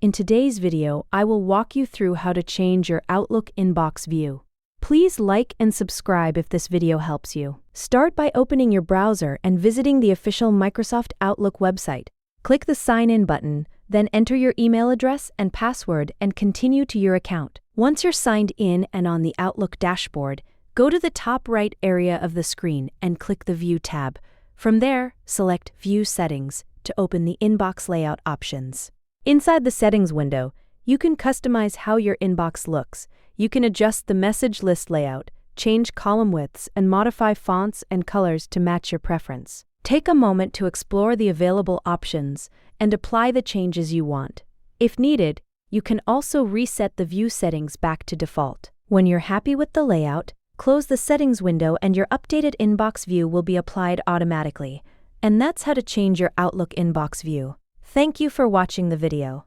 In today's video, I will walk you through how to change your Outlook inbox view. Please like and subscribe if this video helps you. Start by opening your browser and visiting the official Microsoft Outlook website. Click the Sign In button, then enter your email address and password and continue to your account. Once you're signed in and on the Outlook dashboard, go to the top right area of the screen and click the View tab. From there, select View Settings to open the inbox layout options. Inside the settings window, you can customize how your inbox looks. You can adjust the message list layout, change column widths, and modify fonts and colors to match your preference. Take a moment to explore the available options and apply the changes you want. If needed, you can also reset the view settings back to default. When you're happy with the layout, close the settings window and your updated inbox view will be applied automatically. And that's how to change your Outlook inbox view. Thank you for watching the video.